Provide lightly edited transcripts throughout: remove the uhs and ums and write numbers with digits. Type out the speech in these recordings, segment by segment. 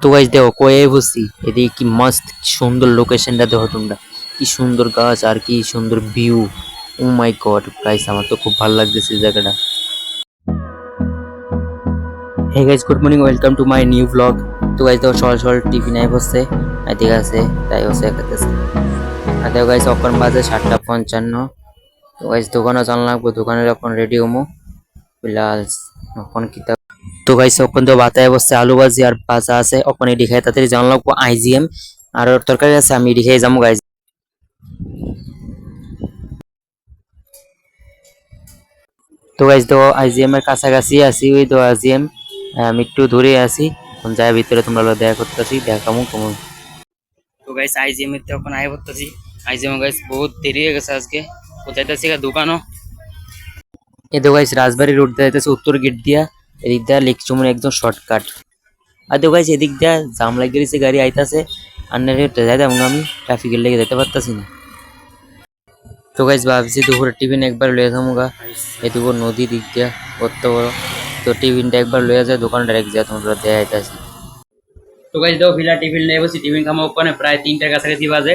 তো গাইস দেখো কয়ে বসছি এদিকে কি মস্ত সুন্দর লোকেশনটা দেখো তোমরা কি সুন্দর গাছ আর কি সুন্দর view. Oh my god guys আমার তো খুব ভালো লাগতেছে এই জায়গাটা। Hey guys good morning welcome to my new blog. তো গাইস দেখো সকাল সকাল টিভি নাই বসছে এদিকে আছে তাই বসে করতেছে। আর দেখো গাইস এখন বাজে 7:55। তো গাইস দোকানে জানা লাগবো দোকানের এখন রেডি হমু প্লাস এখন কি তো গাইস ওখান তো বাতায় বসছে আলু ভাজি আর ভাজা আছে ওখানে এটি খাই তাড়াতাড়ি জানা লাগবো আইজিএম আর ওর তরকারি আছে আমি এটি খেয়ে যাবো গাইস। তো গাইস তো আইজিএম এর কাছাকাছি আছি ওই তো আইজিএম আমি একটু দূরে আছি এখন যাই ভিতরে তোমরা দেখা করতেছি দেখামু কেমন। তো গাইস আইজিএম এর তো এখন আয় করতেছি আইজিএম গাইস বহুত দেরি হয়ে গেছে আজকে কোথায় যাচ্ছি দোকানও এই তো গাইস রাজবাড়ি রোড দিয়ে যাইতেছে উত্তর গেট দিয়া এদিক দিয়া লেক চুমুর একদম শর্টকাট। আর তো গাইস এদিক দিয়া জাম লাগিয়ে গেছে গাড়ি আইতাছে আর যাইতাম আমি ট্রাফিকের লেগে যেতে পারতাছি না। তো গাইস ভাবছি দুপুরে টিফিন একবার লয়ে যাবো গা এটুকু নদী দিক দিয়া কত বড় তো টিফিনটা একবার লয়ে যায় দোকান ডাইরেক্ট যা তোমরা দেয়া আইতাছি। তো গাইস দাও ফিলা টিফিন নিয়ে বসি টিফিন খামো ওখানে প্রায় 3টার কাছাকাছি বাজে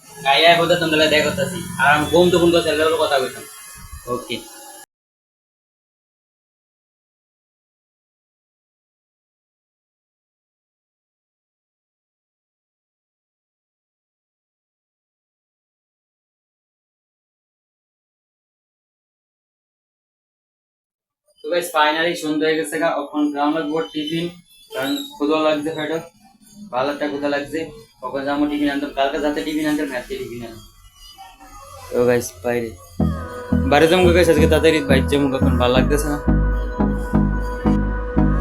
গাইয়া কথা তোমরা দেখা করতেছি আর আমি ঘুম তো করতে কথা কইতাম। ওকে তো গাইস ফাইনালি সন্ধ্যা হয়ে গেছে গা এখন গ্রাউন্ড লাগবো টিফিন কারণ ক্ষুধা লাগছে ফেটো ভালো একটা ক্ষুধা লাগছে কখন যাবো টিফিন আনতাম কালকে যাতে টিফিন আনতাম রাতে টিফিন আনতাম। তো গাইস বাইরে বাইরে যাবো গাইস আজকে তাড়াতাড়ি বাইরে যাবো এখন ভালো লাগতেছে না।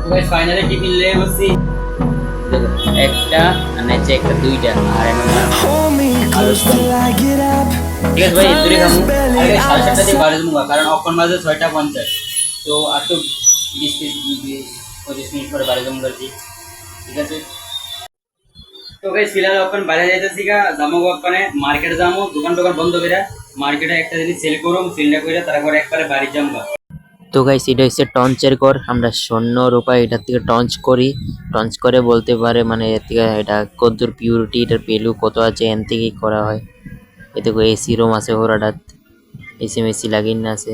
তো গাইস ফাইনালি টিফিন নিয়ে বসছি একটা আর নিচে একটা দুইটা আর এমন ঠিক আছে ভাই দূরে খামু আগে 7:30 দিয়ে বাইরে যাবো কারণ এখন বাজে 6:50 তো আর তো 20-25 মিনিট পরে বাইরে যাবো বলছি ঠিক আছে। তো গাইস ফিলহাল এখন বাইরে যাইতেছি গা যাবো ওখানে মার্কেটে যাবো দোকান টোকান বন্ধ করে মার্কেটে একটা জিনিস সেল করুম সেলটা করে তারপর একবারে বাড়ি যাবো। তো গাইস এটা হচ্ছে টঞ্চের ঘর আমরা স্বর্ণ রূপা এটার থেকে টঞ্চ করি টঞ্চ করে বলতে পারে মানে এর থেকে এটা কতদূর পিউরিটি এটার ভ্যালু কত আছে এন থেকেই করা হয়। এতে এসি রুম আছে ওরাটাত এসি মেসি লাগিয়ে না আছে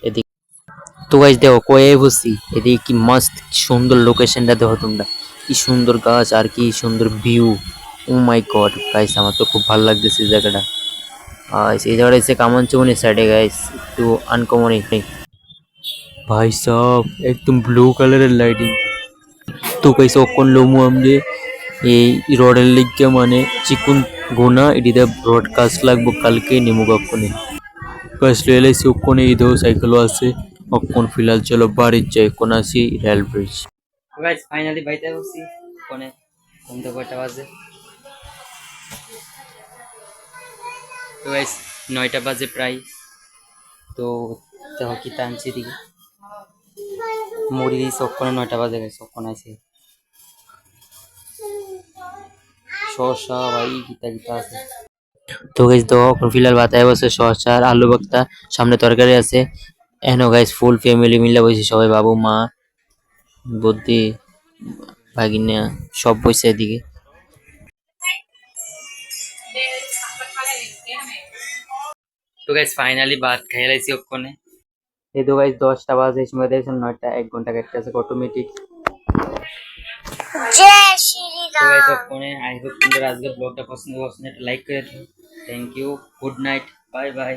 এদিকে। তো গাইস দেখো কয়ে বসছি এদিকে কি মস্ত সুন্দর লোকেশনটা দেখো তোমরা কি সুন্দর গাছ আর কি সুন্দর view. Oh my god guys আমার তো খুব ভালো লাগতেছে এই জায়গাটা। এই জায়গাটা হচ্ছে কামানচুমনির সাইডে গাইস একটু আনকমন भाई साहब एकदम ब्लू কালারের লাইটিং। তো গাইস অকন লমু আমরে এই রডের লিগে মানে চিকুন গোনা এদিকে ব্রডকাস্ট লাগবো কালকে নিমু কখনে গাইস লেলাইছি অকনে ইদো সাইকেলও আছে অকন ফিলহাল চলো বাড়ি যাই কোন আসি রেল ব্রিজ। গাইস ফাইনালি বাইতে বসছি কোনে ঘুম তো কয়টা বাজে তো গাইস 9টা বাজে প্রায় তো দেখো কি টানছি দিকে মুড়ি দিয়েছে ওখানে 9টা বাজে গেছে ওখানে আছে শসা ভাই গীতা গীতা আছে। তো গাইস তো এখন ফিলহাল বাতায় বসে শসা আর আলু ভর্তা সামনে তরকারি আছে এনো গাইস ফুল ফ্যামিলি মিলে বসে সবাই বাবু মা বুদ্ধি ভাগিনা সব বসে এদিকে। তো গাইস ফাইনালি ভাত খেয়ে লাইছি ওখানে এই তো গাইস 10টা বাজে এই সময় দেখছেন 9টা 1 ঘন্টা কেটে আছে অটোমেটিক। জয় শ্রী রাম। তো গাইস ওখানে আই হোপ তোমরা আজকে ব্লগটা পছন্দ হয়েছে একটা লাইক করে দিও thank you good night bye by.